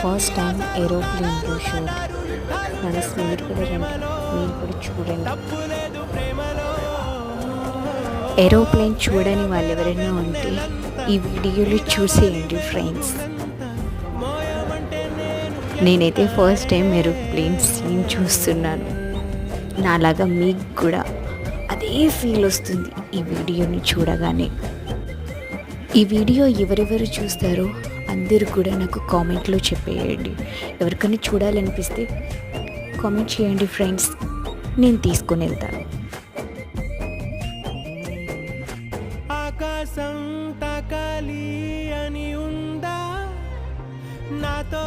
First time ఏరోప్లేన్లో shoot. Friends మీరు కూడా రండి, మీరు కూడా చూడండి. ఏరోప్లేన్ చూడని వాళ్ళు ఎవరైనా ఉంటే ఈ వీడియోలు చూసేయండి ఫ్రెండ్స్. నేనైతే ఫస్ట్ టైం ఏరోప్లేన్ సీన్ చూస్తున్నాను. నాలాగా మీకు కూడా అదే ఫీల్ వస్తుంది ఈ వీడియోని చూడగానే. ఈ వీడియో ఎవరెవరు చూస్తారో అందరూ కూడా నాకు కామెంట్లో చెప్పేయండి. ఎవరికైనా చూడాలనిపిస్తే కామెంట్ చేయండి ఫ్రెండ్స్, నేను తీసుకొని వెళ్తాను. ఆకాశం తాకాలి అని ఉందా నాతో